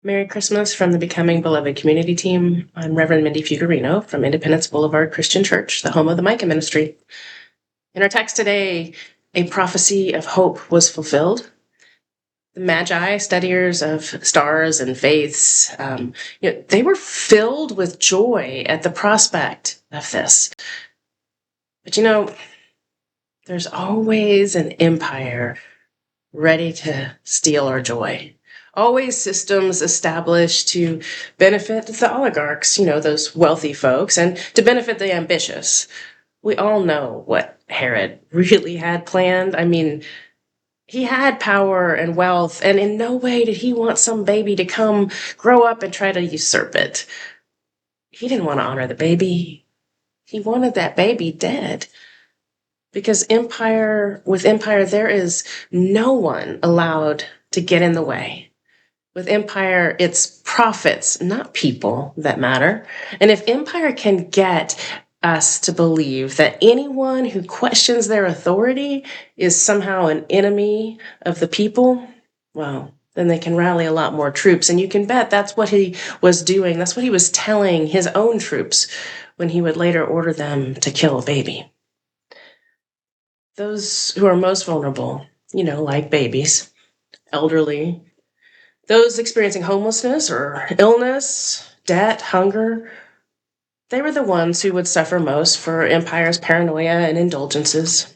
Merry Christmas from the Becoming Beloved community team. I'm Reverend Mindy Fugarino from Independence Boulevard Christian Church, the home of the Micah Ministry. In our text today, a prophecy of hope was fulfilled. The Magi, studiers of stars and faiths, they were filled with joy at the prospect of this. But there's always an empire ready to steal our joy. Always systems established to benefit the oligarchs, those wealthy folks, and to benefit the ambitious. We all know what Herod really had planned. I mean, he had power and wealth, and in no way did he want some baby to come grow up and try to usurp it. He didn't want to honor the baby. He wanted that baby dead. Because with empire, there is no one allowed to get in the way. With empire, it's profits, not people, that matter. And if empire can get us to believe that anyone who questions their authority is somehow an enemy of the people, well, then they can rally a lot more troops. And you can bet that's what he was doing. That's what he was telling his own troops when he would later order them to kill a baby. Those who are most vulnerable, like babies, elderly, those experiencing homelessness or illness, debt, hunger, they were the ones who would suffer most for empire's paranoia and indulgences.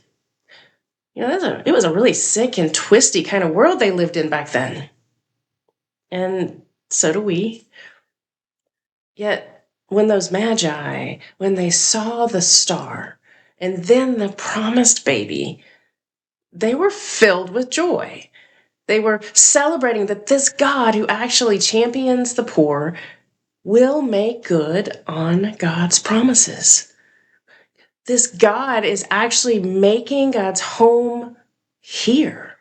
It was a really sick and twisty kind of world they lived in back then. And so do we. Yet, when those magi, when they saw the star and then the promised baby, they were filled with joy. They were celebrating that this God who actually champions the poor will make good on God's promises. This God is actually making God's home here.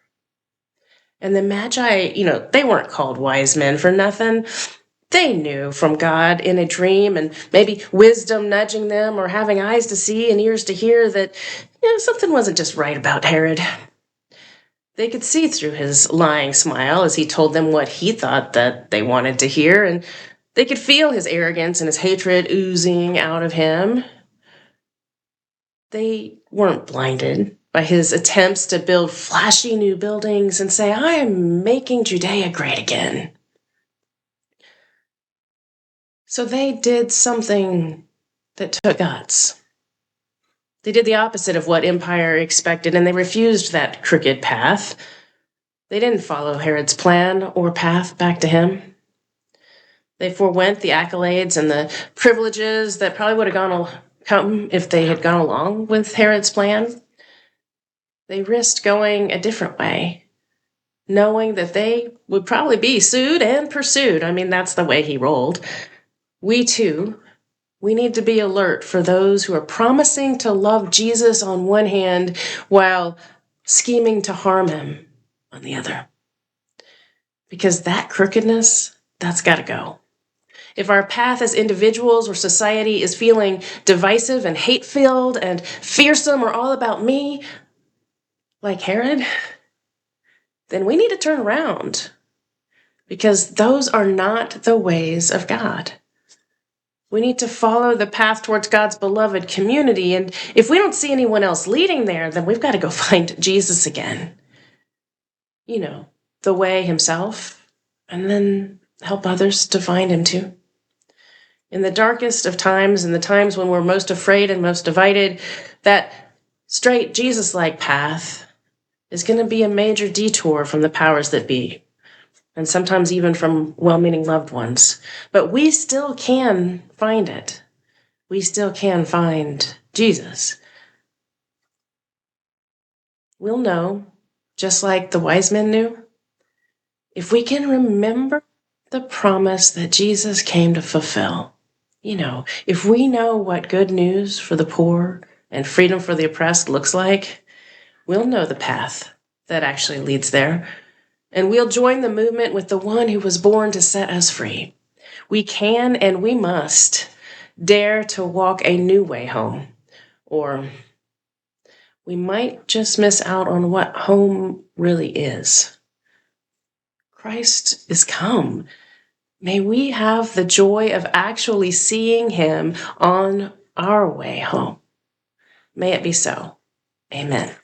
And the Magi, they weren't called wise men for nothing. They knew from God in a dream and maybe wisdom nudging them or having eyes to see and ears to hear that, something wasn't just right about Herod. They could see through his lying smile as he told them what he thought that they wanted to hear, and they could feel his arrogance and his hatred oozing out of him. They weren't blinded by his attempts to build flashy new buildings and say, I am making Judea great again. So they did something that took guts. They did the opposite of what empire expected, and they refused that crooked path. They didn't follow Herod's plan or path back to him. They forewent the accolades and the privileges that probably would have come if they had gone along with Herod's plan. They risked going a different way, knowing that they would probably be sued and pursued. I mean, that's the way he rolled. We too, we need to be alert for those who are promising to love Jesus on one hand while scheming to harm him on the other. Because that crookedness, that's got to go. If our path as individuals or society is feeling divisive and hate-filled and fearsome or all about me, like Herod, then we need to turn around, because those are not the ways of God. We need to follow the path towards God's beloved community. And if we don't see anyone else leading there, then we've got to go find Jesus again. The way himself, and then help others to find him too. In the darkest of times, in the times when we're most afraid and most divided, that straight Jesus-like path is going to be a major detour from the powers that be, and sometimes even from well-meaning loved ones. But we still can find it. We still can find Jesus. We'll know, just like the wise men knew, if we can remember the promise that Jesus came to fulfill. If we know what good news for the poor and freedom for the oppressed looks like, we'll know the path that actually leads there. And we'll join the movement with the one who was born to set us free. We can and we must dare to walk a new way home. Or we might just miss out on what home really is. Christ is come. May we have the joy of actually seeing him on our way home. May it be so. Amen.